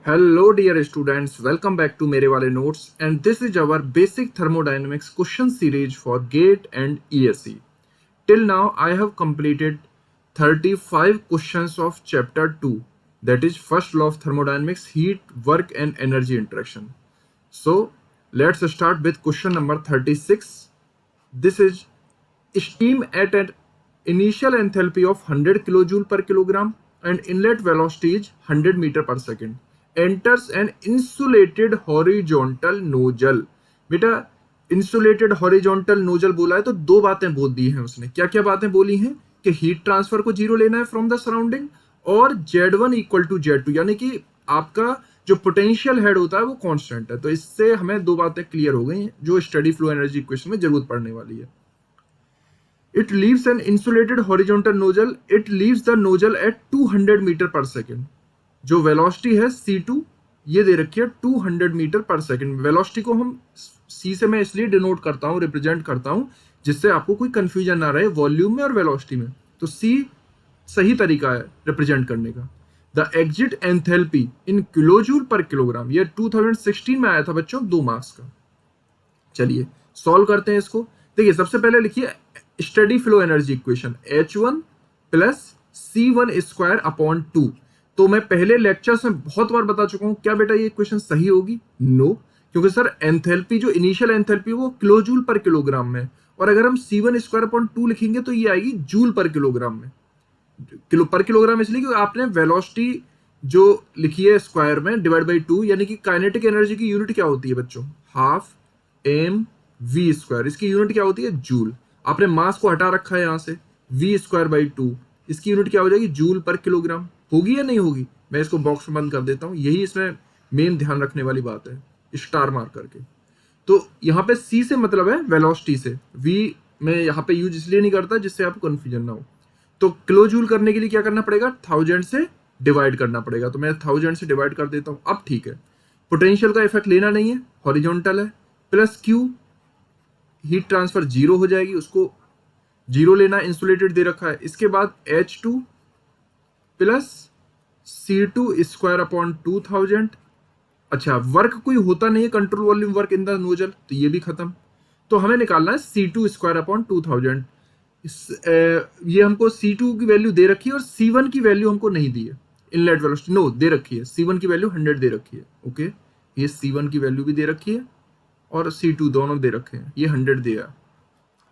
Hello dear students, welcome back to मेरे वाले notes and this is our basic thermodynamics question series for GATE and ESE. Till now I have completed 35 questions of chapter 2, that is first law of thermodynamics, heat, work and energy interaction. So let's start with question number 36. This is steam at an initial enthalpy of 100 kilojoule per kilogram and inlet velocity is 100 meter per second enters an insulated horizontal nozzle. बेटा insulated horizontal nozzle बोला है तो दो बातें बोल दी हैं उसने. क्या क्या बातें बोली हैं कि हीट ट्रांसफर को जीरो लेना है फ्रॉम द सराउंडिंग और Z1 इक्वल टू Z2 यानी कि आपका जो पोटेंशियल हेड होता है वो कांस्टेंट है. तो इससे हमें दो बातें क्लियर हो गई जो स्टडी फ्लो एनर्जी इक्वेशन में जरूरत पड़ने वाली है. It leaves an insulated horizontal nozzle. It leaves the nozzle at 200 metre पर सेकेंड. जो वेलोसिटी है C2 ये दे रखी है 200 मीटर पर सेकेंड. वेलोसिटी को हम C से मैं इसलिए डिनोट करता हूँ, रिप्रेजेंट करता हूँ जिससे आपको कोई कंफ्यूजन ना रहे वॉल्यूम में और वेलोसिटी में. तो C सही तरीका है रिप्रेजेंट करने का. The exit enthalpy in kilojoule पर किलोग्राम, ये 2016 में आया था बच्चों, 2 मार्क्स का. चलिए सॉल्व करते हैं इसको. देखिए सबसे पहले लिखिए steady flow energy equation H1 plus C1 square upon 2. तो मैं पहले लेक्चर्स में बहुत बार बता चुका हूं. क्या बेटा ये इक्वेशन सही होगी? नो, क्योंकि सर एंथैल्पी जो इनिशियल एंथैल्पी वो किलोजूल पर किलोग्राम में, और अगर हम C1 स्क्वायर अपॉन 2 लिखेंगे तो ये आएगी जूल पर किलोग्राम में. किलो पर किलोग्राम इसलिए क्योंकि आपने वेलोसिटी जो लिखी है स्क्वायर में डिवाइड बाई 2, यानी कि काइनेटिक एनर्जी की यूनिट क्या होती है बच्चों? Half M V square. इसकी यूनिट क्या होती है? जूल. आपने मास को हटा रखा है यहाँ से, वी स्क्वायर बाई 2, इसकी यूनिट क्या हो जाएगी? जूल पर किलोग्राम. होगी या नहीं होगी? मैं इसको बॉक्स में बंद कर देता हूँ. यही इसमें मेन ध्यान रखने वाली बात है, स्टार मार्क करके. तो यहाँ पे सी से मतलब है वेलोसिटी से, वी मैं यहाँ पे यूज इसलिए नहीं करता जिससे आपको कंफ्यूजन ना हो. तो किलो जूल करने के लिए क्या करना पड़ेगा? 1000 से डिवाइड करना पड़ेगा. तो मैं 1000 से डिवाइड कर देता हूँ. अब ठीक है, पोटेंशियल का इफेक्ट लेना नहीं है, हॉरिजॉन्टल है, plus Q, heat transfer zero हो जाएगी, उसको जीरो लेना, इंसुलेटेड दे रखा है. इसके बाद H2 plus C2 square upon 2000. अच्छा, वर्क कोई होता नहीं है, control volume work in the nozzle, तो ये भी खत्म. तो हमें निकालना है C2 स्क्वायर अपॉन 2000. ये हमको C2 की वैल्यू दे रखी है और C1 की वैल्यू हमको नहीं दी है. इनलेट वेलोसिटी नो दे रखी है, C1 की वैल्यू 100 दे रखी है. ओके, ये C1 की वैल्यू भी दे रखी है और C2 दोनों दे रखे हैं. ये 100 दिया,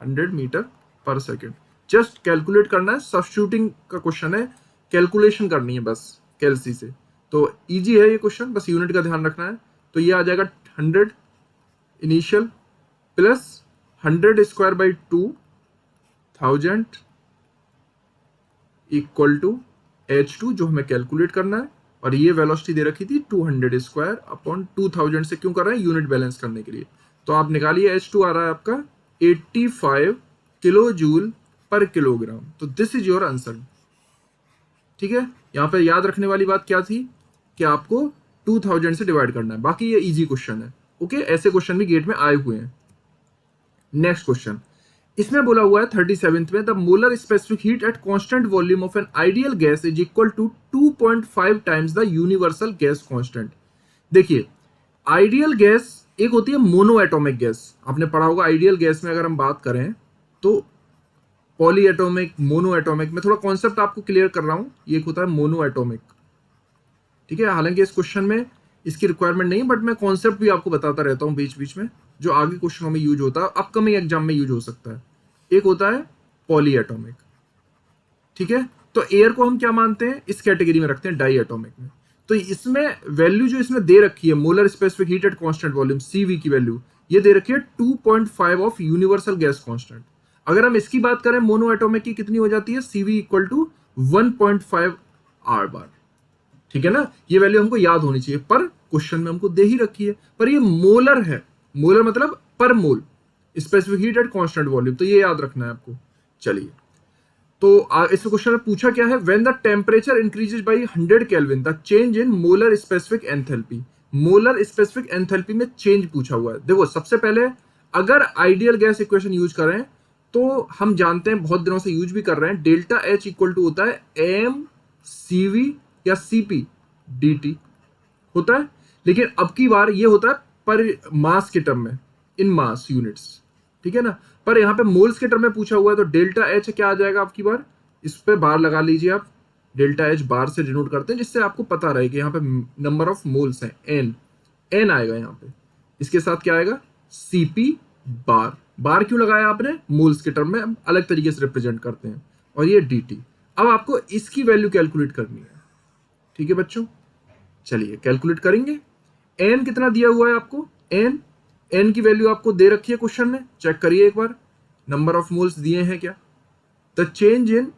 100 मीटर पर सेकेंड. जस्ट कैलकुलेट करना है, सब्स्टिट्यूटिंग का क्वेश्चन है, कैलकुलेशन करनी है बस कैलसी से. तो इजी है ये क्वेश्चन, बस यूनिट का ध्यान रखना है. तो ये आ जाएगा 100 initial plus 100 square by 2000 equal to H2 जो हमें कैलकुलेट करना है, और ये वेलोसिटी दे रखी थी 200 स्क्वायर अपॉन 2000 से. क्यों कर रहे हैं? यूनिट बैलेंस करने के लिए. तो आप निकालिए, H2 आ रहा है आपका 85 किलो जूल पर किलोग्राम. तो दिस इज योर आंसर. ठीक है, यहाँ पे याद रखने वाली बात क्या थी कि आपको 2000 से डिवाइड करना है. बाकी ये इजी क्वेश्चन है. ओके, ऐसे क्वेश्चन भी गेट में आए हुए हैं. नेक्स्ट क्वेश्चन, इसमें बोला हुआ है 37th में, the molar specific heat at constant volume of an ideal gas is equal to 2.5 times the universal gas constant. देखिए आइडियल गैस एक होती है मोनो एटॉमिक गैस. आपने पढ़ा होगा आइडियल गैस में अगर हम बात करें तो पॉली एटॉमिक, मोनो एटॉमिक. में थोड़ा कॉन्सेप्ट आपको क्लियर कर रहा हूं. ये होता है मोनो एटॉमिक. ठीक है, हालांकि इस क्वेश्चन में इसकी रिक्वायरमेंट नहीं है, बट मैं कॉन्सेप्ट भी आपको बताता रहता हूँ बीच बीच में, जो आगे क्वेश्चनों में यूज होता है, अपकमिंग एग्जाम में यूज हो सकता है. एक होता है पॉली एटॉमिक. ठीक है, तो एयर को हम क्या मानते हैं? इस कैटेगरी में रखते हैं, डाई एटॉमिक में. तो इसमें वैल्यू जो इसमें दे रखी है, molar specific heat at constant volume, CV की वैल्यू ये दे रखी है 2.5 ऑफ यूनिवर्सल गैस कांस्टेंट. अगर हम इसकी बात करें मोनो एटॉमिक की, कितनी हो जाती है? CV equal to 1.5 R bar. ठीक है ना, ये वैल्यू हमको याद होनी चाहिए, पर क्वेश्चन में हमको दे ही रखी है. पर ये मोलर है, मोलर मतलब per mole, specific heat at constant volume, तो ये याद रखना है आपको. चलिए, तो इस क्वेश्चन में पूछा क्या है? When the temperature increases by 100 kelvin the change in molar specific enthalpy. Molar specific enthalpy में चेंज पूछा हुआ है. देखो सबसे पहले अगर आइडियल गैस इक्वेशन यूज करें तो हम जानते हैं, बहुत दिनों से यूज भी कर रहे हैं, डेल्टा H इक्वल टू होता है M CV या CP DT. होता है, लेकिन अब की बार ये होता है पर मास के टर्म में, इन मास यूनिट्स, ठीक है ना। पर यहाँ पे मोल्स के टर्म में पूछा हुआ है, तो डेल्टा एच क्या आ जाएगा आपकी बार, इस पे बार लगा लीजिए आप, डेल्टा एच बार से डिनोट करते हैं, जिससे आपको पता रहे कि यहाँ पे नंबर ऑफ मोल्स हैं, एन, एन आएगा यहाँ पे, इसके साथ क्या आएगा, सीपी बार। बार क्यों लगाया आपने, मोल्स के टर्म में हम अलग तरीके से रिप्रेजेंट करते हैं, और ये dt। अब आपको इसकी वैल्यू कैलकुलेट करनी है, ठीक है बच्चों, चलिए कैलकुलेट करेंगे। एन कितना दिया हुआ है आपको, एन, एन की वैल्यू आपको दे रखी है क्वेश्चन में, चेक करिए एक बार, नंबर ऑफ मोल्स दिए हैं क्या। The change in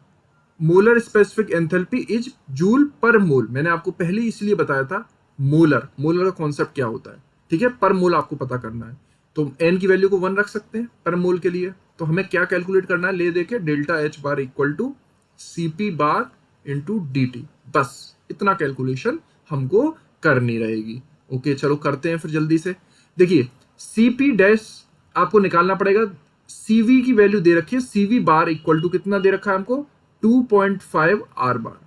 molar specific enthalpy is joule per mole, मैंने आपको पहले इसलिए बताया था मोलर, मोलर का कॉन्सेप्ट क्या होता है, ठीक है, पर मोल आपको पता करना है, तो एन की वैल्यू को 1 रख सकते हैं पर मोल के लिए। तो हमें क्या कैलकुलेट करना है, ले देके delta H bar equal to CP bar into dt, बस इतना कैलकुलेशन हमको करनी रहेगी। ओके चलो करते हैं फिर जल्दी से। देखिए सीपी डैश आपको निकालना पड़ेगा, सीवी की वैल्यू दे रखी है, सीवी बार इक्वल टू कितना दे रखा है हमको, 2.5 आर बार,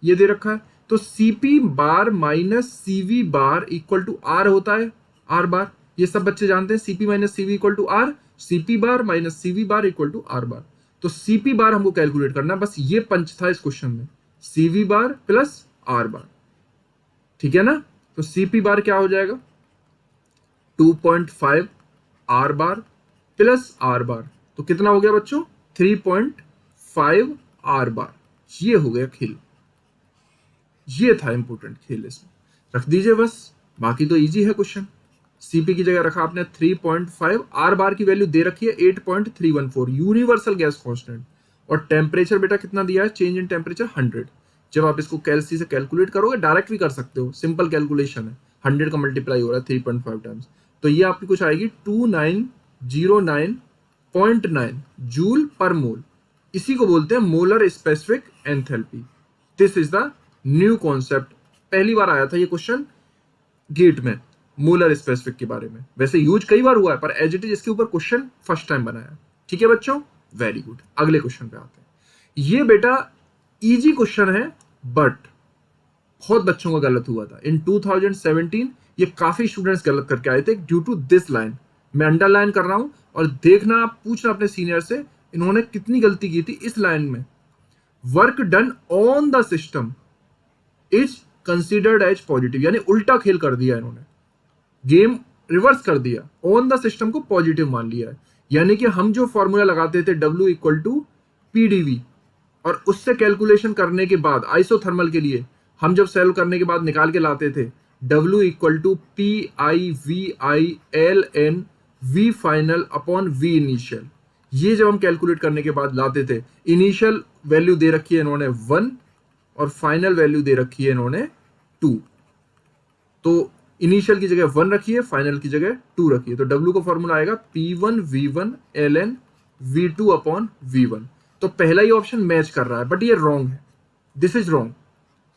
ये दे रखा है। तो CP bar minus CV bar equal to R होता है, आर बार, ये सब बच्चे जानते हैं, CP minus CV equal to R, CP bar minus CV bar equal to R bar. तो सीपी बार हमको कैलकुलेट करना है, बस ये पंच था इस क्वेश्चन में, CV bar plus are bar, ठीक है ना। तो सीपी बार क्या हो जाएगा, 2.5 are bar plus are bar, तो कितना हो गया बच्चों, 3.5 आर बार। ये हो गया खेल, ये था इंपॉर्टेंट खेल, इसमें रख दीजिए बस, बाकी तो इजी है क्वेश्चन। सीपी की जगह रखा आपने 3.5, आर बार की वैल्यू दे रखी है 8.314 यूनिवर्सल गैस कांस्टेंट, और टेम्परेचर बेटा कितना दिया है, चेंज इन टेम्परेचर 100। जब आप इसको कैलसी से कैलकुलेट करोगे, डायरेक्ट भी कर सकते हो, सिंपल कैलकुलेशन है, 100 का मल्टीप्लाई हो रहा है 3.5 टाइम्स, तो ये आपकी कुछ आएगी 2909.9 जूल पर मोल। इसी को बोलते हैं molar specific enthalpy. This is the new concept, पहली बार आया था ये क्वेश्चन गेट में, मोलर स्पेसिफिक के बारे में। वैसे यूज कई बार हुआ है, पर एज इट इज इसके ऊपर क्वेश्चन फर्स्ट टाइम बनाया, ठीक है बच्चों, वेरी गुड। अगले क्वेश्चन पे आते हैं। ये बेटा इजी क्वेश्चन है, बट बहुत बच्चों का गलत हुआ था इन 2017, ये काफी स्टूडेंट्स गलत करके आए थे ड्यू टू दिस लाइन। मैं अंडरलाइन कर रहा हूं, और देखना आप पूछना अपने सीनियर से इन्होंने कितनी गलती की थी इस लाइन में। Work done on the system is considered as positive, यानी उल्टा खेल कर दिया इन्होंने, गेम रिवर्स कर दिया, ऑन द सिस्टम को पॉजिटिव मान लिया है। यानी कि हम जो फॉर्मूला लगाते थे W इक्वल टू PdV, और उससे कैलकुलेशन करने के बाद आइसोथर्मल के लिए हम जब सॉल्व करने के बाद निकाल के लाते थे W equal to PIVI V final upon V initial, ये जब हम कैलकुलेट करने के बाद लाते थे, इनिशियल वैल्यू दे रखी है इन्होंने 1 और फाइनल वैल्यू दे रखी है इन्होंने 2, तो इनिशियल की जगह 1 रखी है, फाइनल की जगह 2 रखी है, तो W का फॉर्मूला आएगा P1 V1 ln V2 upon V1। तो पहला ही ऑप्शन मैच कर रहा है, बट ये रॉन्ग है, दिस इज रॉन्ग।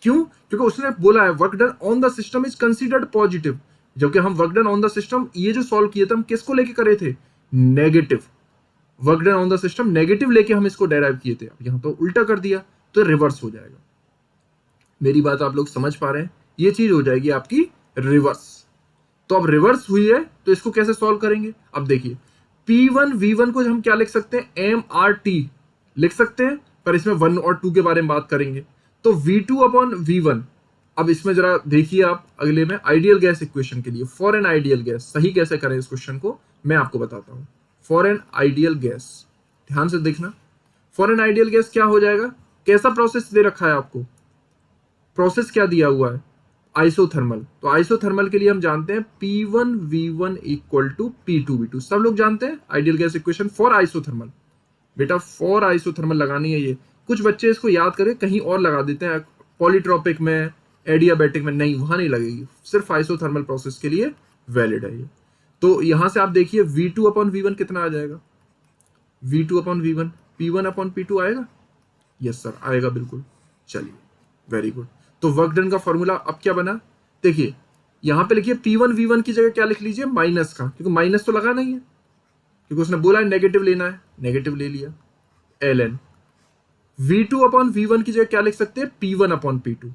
क्यों, क्योंकि उसने बोला है work done on the system is considered positive, जबकि हम work done on the system ये जो सॉल्व किए थे हम किसको लेके करे थे, negative. Work done on the system negative लेके हम इसको डेराइव किए थे, अब यहां तो उल्टा कर दिया, तो रिवर्स हो जाएगा। मेरी बात आप लोग समझ पा रहे हैं, ये चीज हो जाएगी आपकी रिवर्स। तो अब रिवर्स हुई है, तो इसको कैसे सॉल्व करेंगे, अब देखिए P1 V1 को हम क्या लिख सकते हैं, MRT लिख सकते हैं, पर इसमें 1 और 2 के बारे में बात करेंगे। तो V2 अपॉन V1, अब इसमें जरा देखिए आप अगले में आइडियल गैस इक्वेशन के लिए, फॉर एन आइडियल गैस सही कैसे करें इस क्वेश्चन को मैं आपको बताता हूं। फॉर एन आइडियल गैस, ध्यान से देखना, फॉर एन आइडियल गैस क्या हो जाएगा, कैसा प्रोसेस दे रखा है आपको, प्रोसेस क्या दिया हुआ है, आइसोथर्मल। तो आइसोथर्मल के लिए हम जानते हैं P1 V1 equal to P2 V2, सब लोग जानते हैं ideal gas equation for isothermal. बेटा फॉर आइसोथर्मल लगानी है, ये कुछ बच्चे इसको याद करके कहीं और लगा देते हैं, पॉलीट्रॉपिक में, एडियाबैटिक में, नहीं वहां नहीं लगेगी, सिर्फ आइसोथर्मल प्रोसेस के लिए वैलिड है ये। तो यहां से आप देखिए V2 अपॉन V1 कितना आ जाएगा, V2 upon V1 P1 upon P2 आएगा, यस सर आएगा बिल्कुल, चलिए वेरी गुड। तो वर्क डन का फॉर्मूला अब क्या बना, देखिए यहां पे लिखिए P1 V1 की जगह क्या लिख लीजिए, माइनस का, क्योंकि माइनस तो लगा नहीं है, क्योंकि उसने बोला है नेगेटिव लेना है, नेगेटिव ले लिया, ln V2 अपॉन V1 की जगह क्या लिख सकते हैं, P1 upon P2,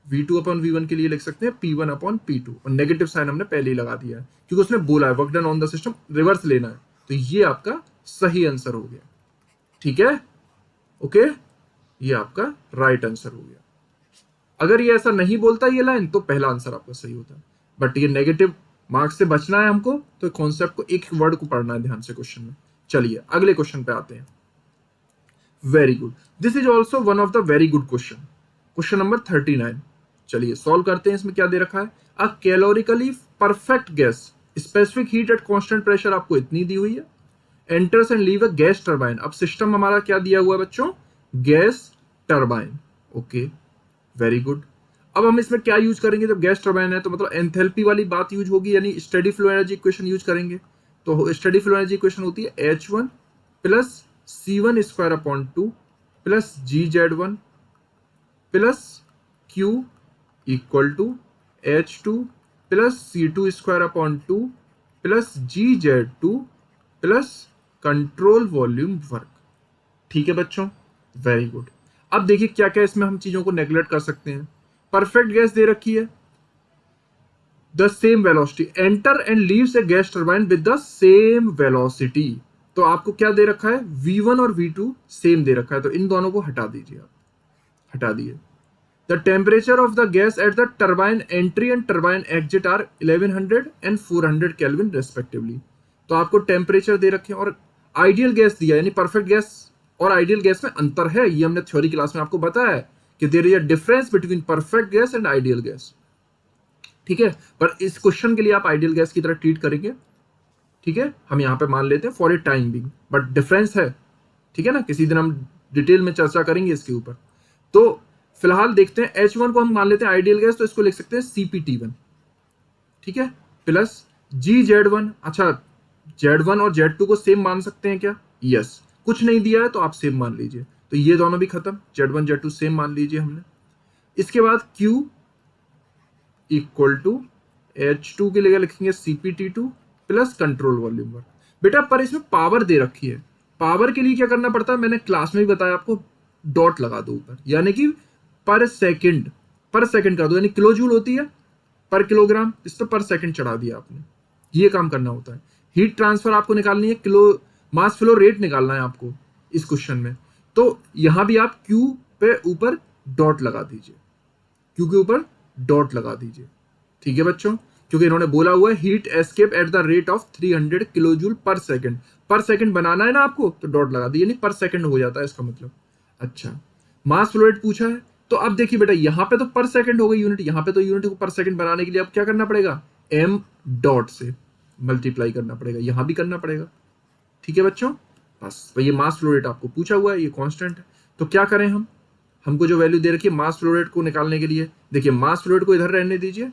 V2 upon V1 के लिए लिख सकते हैं P1 अपॉन P2, और नेगेटिव साइन हमने पहले ही लगा दिया है क्योंकि उसने बोला है work done on the system reverse लेना है, तो ये आपका सही आंसर हो गया। ठीक है, ओके, ये आपका राइट आंसर हो गया। अगर ये ऐसा नहीं बोलता ये लाइन तो पहला आंसर आपका सही होता है, बट ये नेगेटिव मार्क्स से बचना है हमको, तो कॉन्सेप्ट को एक वर्ड को पढ़ना है ध्यान से क्वेश्चन में। चलिए अगले क्वेश्चन पे आते हैं। Very good, this is also one of the very good question, question number 39। चलिए सॉल्व करते हैं। इसमें क्या दे रखा है, a calorically perfect gas specific heat at constant pressure आपको इतनी दी हुई है, enters and leave a gas turbine. अब सिस्टम हमारा क्या दिया हुआ है बच्चों, gas turbine. Okay, very good. अब हम इसमें क्या यूज करेंगे, जब गैस टरबाइन है तो मतलब एंथैल्पी वाली बात यूज होगी, यानी steady flow energy equation use करेंगे। तो स्टेडी फ्लो एनर्जी इक्वेशन होती है H1 plus C1 square upon 2 plus GZ1 plus Q equal to H2 plus C2 square upon 2 plus GZ2 plus control volume work. ठीक है बच्चों, very good. अब देखिए क्या क्या इसमें हम चीजों को नेग्लेक्ट कर सकते हैं। परफेक्ट गैस दे रखी है, the same velocity, enter and leaves A gas turbine with the same velocity. तो आपको क्या दे रखा है, V1 और V2 सेम दे रखा है, तो इन दोनों को हटा दीजिए, आप हटा दिए। The temperature of the gas at the turbine entry and turbine exit are 1100 and 400 kelvin respectively. तो आपको टेम्परेचर दे रखे हैं और आइडियल गैस दिया, यानी परफेक्ट गैस और आइडियल गैस में अंतर है, ये हमने थ्योरी क्लास में आपको बताया है कि there is a difference between perfect gas and ideal gas. ठीक है, पर इस क्वेश्चन के लिए आप आइडियल गैस की तरह ट्रीट करेंगे। ठीक है, हम यहाँ पे मान लेते हैं for a time being, but difference है। ठीक है ना, किसी दिन हम डिटेल में चर्चा करेंगे इसके ऊपर। तो फिलहाल देखते हैं H1 को हम मान लेते हैं आइडियल गैस, तो इसको लिख सकते हैं CpT1। ठीक है, प्लस GZ1। अच्छा, Z1 और Z2 को सेम मान सकते हैं क्या, यस। कुछ नहीं दिया है तो आप सेम मान लीजिए, तो ये दोनों भी खत्म, Z1 Z2 सेम मान लीजिए हमने। इसके बाद Q इक्वल टू H2 के लिए लिखेंगे CpT2 plus control volume work. बेटा पर इसमें पावर दे रखी है, पावर के लिए क्या करना पड़ता है, मैंने क्लास में भी बताया आपको, डॉट लगा दो ऊपर, यानी कि पर सेकंड कर दो, यानी किलो जूल होती है पर किलोग्राम, इस पर सेकंड चढ़ा दिया आपने, ये काम करना होता है। हीट ट्रांसफर आपको निकालनी है, किलो मास फ्लो रेट निकालना है आपको इस क्वेश्चन में, तो यहां भी आप Q पे ऊपर डॉट लगा दीजिए, Q के ऊपर डॉट लगा दीजिए। ठीक है बच्चों, क्योंकि इन्होंने बोला हुआ है heat escape at the rate of 300 kilo joule per second बनाना है ना आपको, तो डॉट लगा दिए, यानी पर सेकंड हो जाता है इसका मतलब। अच्छा, मास फ्लो रेट पूछा है, तो अब देखिए बेटा यहाँ पे तो पर सेकंड हो गई यूनिट, यहाँ पे तो यूनिट को पर सेकंड बनाने के लिए अब क्या करना पड़ेगा, m डॉट से मल्टीप्लाई करना पड़ेगा, यहां भी करना पड़ेगा। ठीक है बच्चों, बस तो ये मास फ्लो रेट आपको पूछा हुआ है, ये कांस्टेंट है, तो क्या करें हम, हमको जो वैल्यू दे रखी है मास फ्लो रेट को निकालने के लिए, देखिए मास फ्लो रेट को इधर रहने दीजिए,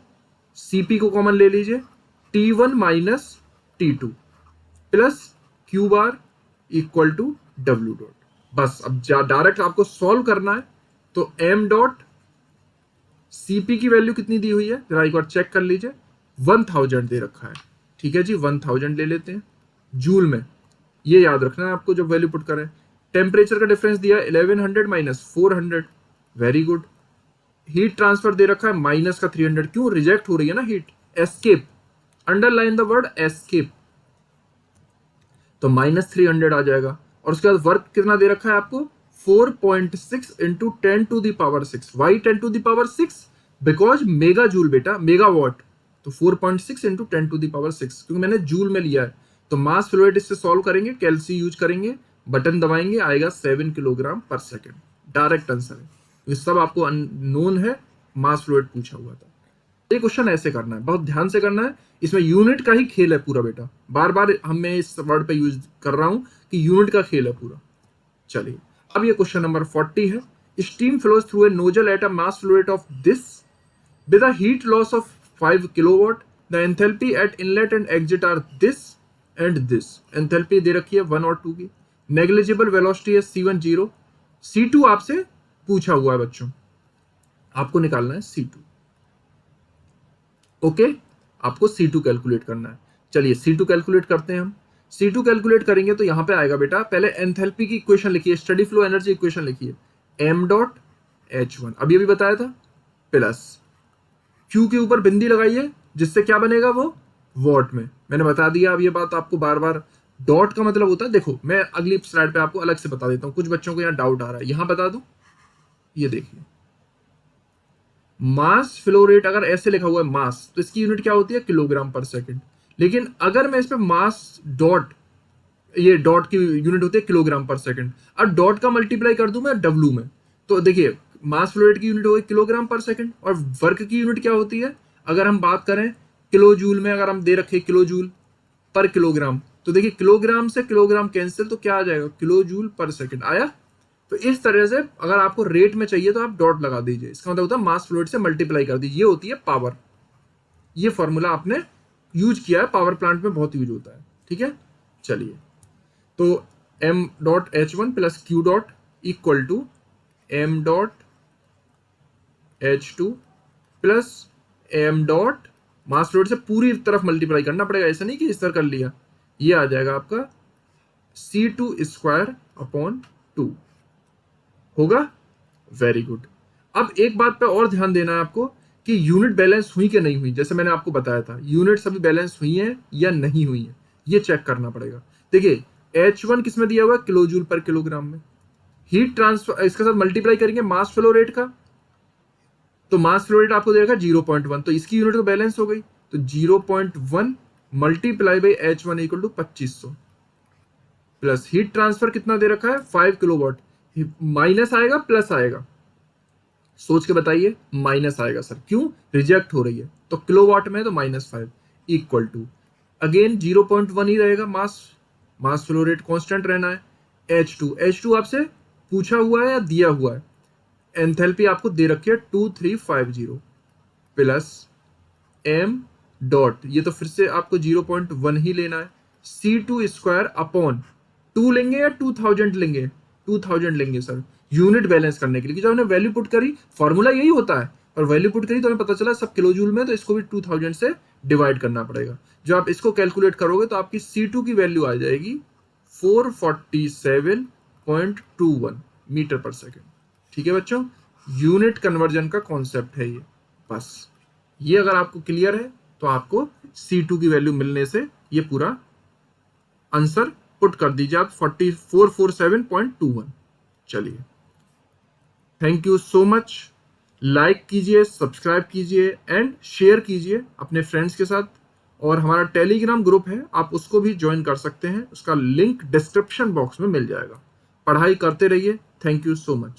Cp को कॉमन ले लीजिए, T1 minus T2 plus Q bar equal to W dot. बस अब डायरेक्ट आपको सॉल्व करना है, तो m डॉट Cp की वैल्यू कितनी दी हुई है जरा एक बार चेक कर लीजिए, 1000 दे रखा है। ठीक है जी, 1000 ले लेते हैं जूल में, ये याद रखना है आपको जब वैल्यू पुट करें। टेम्परेचर का डिफरेंस दिया है 1100 minus 400, very good. Heat transfer दे रखा है माइनस का 300, क्यों, रिजेक्ट हो रही है ना heat, escape, underline the word escape, तो माइनस 300 आ जाएगा। और उसके बाद वर्क कितना दे रखा है आपको, 4.6 into 10 to the power 6। Why 10 to the power 6, because megajoule बेटा, मेगा वॉट, तो 4.6 इंटू 10 टू द पावर 6, क्योंकि मैंने जूल में लिया है। तो मास फ्लो रेट इससे सॉल्व करेंगे, कैलसी यूज करेंगे, बटन दबाएंगे, आएगा 7 किलोग्राम पर सेकेंड, डायरेक्ट आंसर है। ये सब आपको नोन है, मास फ्लो रेट पूछा हुआ था। ये क्वेश्चन ऐसे करना है, बहुत ध्यान से करना है, इसमें यूनिट का ही खेल है पूरा बेटा, बार बार मैं इस वर्ड पे यूज कर रहा हूं कि यूनिट का खेल है पूरा। चलिए अब ये क्वेश्चन नंबर 40 है, steam flows through a nozzle at a mass flow rate of this with a heat loss of 5 kilowatt, the enthalpy at inlet and exit are this and this. Enthalpy दे रखी है 1 और 2 की, negligible velocity है C1 0, C2 आपसे पूछा हुआ है बच्चों, आपको निकालना है C2। ओके, आपको C2 कैलकुलेट करना है। चलिए C2 कैलकुलेट करते हैं हम। C2 कैलकुलेट करेंगे तो यहां पे आएगा बेटा, पहले एंथैल्पी की इक्वेशन लिखिए, स्टडी फ्लो एनर्जी इक्वेशन लिखिए, m डॉट H1, अभी बताया था प्लस Q के ऊपर बिंदी लगाइए, जिससे क्या बनेगा वो वॉट में। मैंने बता दिया, अब ये बात आपको बार बार। डॉट का मतलब होता है, देखो मैं अगली स्लाइड पे आपको अलग से बता देता हूँ, कुछ बच्चों को यहाँ डाउट आ रहा है, यहाँ बता दूं। ये देखिए, मास फ्लो रेट अगर ऐसे लिखा हुआ है मास, तो इसकी यूनिट क्या होती है, किलोग्राम पर सेकंड। लेकिन अगर मैं इस पे मास डॉट, ये डॉट की यूनिट होती है किलोग्राम पर सेकंड, अब डॉट का मल्टीप्लाई कर दूं मैं डब्ल्यू में, तो देखिए मास फ्लो रेट की यूनिट होगी किलोग्राम पर सेकंड, और वर्क की यूनिट क्या होती है, अगर हम बात करें किलो जूल में, अगर हम दे रखे किलो जूल पर किलोग्राम, तो देखिए किलोग्राम से किलोग्राम कैंसिल, तो क्या आ जाएगा, किलो जूल पर सेकंड आया। तो इस तरह से अगर आपको रेट में चाहिए तो आप डॉट लगा दीजिए, इसका मतलब होता है मास फ्लो रेट से मल्टीप्लाई कर दीजिए, ये होती है पावर। ये फॉर्मूला आपने यूज किया है, पावर प्लांट में बहुत यूज होता है, ठीक है। चलिए, तो m dot h1 plus q dot equal to m dot h2 plus m dot mass flow rate से पूरी तरफ मल्टीप्लाई करना पड़ेगा, ऐसा नहीं कि इस तरह कर लिया। ये आ जाएगा आपका C2 स्क्वायर अपॉन 2 होगा। Very good. अब एक बात पे और ध्यान देना है आपको कि यूनिट बैलेंस हुई कि नहीं हुई। जैसे मैंने आपको बताया था, यूनिट सभी बैलेंस हुई है या नहीं हुई है, ये चेक करना पड़ेगा। देखिए H1 किस में दिया हुआ है, किलो जूल पर किलोग्राम में। हीट ट्रांसफर इसके साथ मल्टीप्लाई करेंगे मास फ्लो रेट का, तो मास फ्लो रेट आपको देगा 0.1, तो इसकी यूनिट तो बैलेंस हो गई। तो 0.1 multiply by H1 equal to 2500 plus heat transfer कितना दे रखा है 5 किलोवाट, माइनस आएगा प्लस आएगा, सोच के बताइए। माइनस आएगा सर, क्यों, रिजेक्ट हो रही है, तो किलोवाट में तो -5 इक्वल टू अगेन 0.1 ही रहेगा, मास फ्लो रेट कांस्टेंट रहना है। H2 आपसे पूछा हुआ है या दिया हुआ है, एंथैल्पी आपको दे रखी है 2350 प्लस m डॉट, ये तो फिर से आपको 0.1 ही लेना है, C2 स्क्वायर अपॉन 2 लेंगे या 2000 लेंगे, 2000 लेंगे सर, यूनिट बैलेंस करने के लिए। जब हमने वैल्यू पुट करी, फॉर्मूला यही होता है, और वैल्यू पुट करी तो हमें पता चला सब किलो जूल में, तो इसको भी 2000 से डिवाइड करना पड़ेगा। जो आप इसको कैलकुलेट करोगे तो आपकी C2 की वैल्यू आ जाएगी 447.21 मीटर पर सेकेंड। ठीक है बच्चों, यूनिट कन्वर्जन का कॉन्सेप्ट है ये। बस ये अगर आपको क्लियर है तो आपको C2 की वैल्यू मिलने से ये पूरा आंसर पुट कर दीजिए आप 447.21। चलिए, thank you so much. Like कीजिए, सब्सक्राइब कीजिए एंड शेयर कीजिए अपने फ्रेंड्स के साथ, और हमारा टेलीग्राम ग्रुप है, आप उसको भी ज्वाइन कर सकते हैं, उसका लिंक डिस्क्रिप्शन बॉक्स में मिल जाएगा। पढ़ाई करते रहिए। Thank you so much.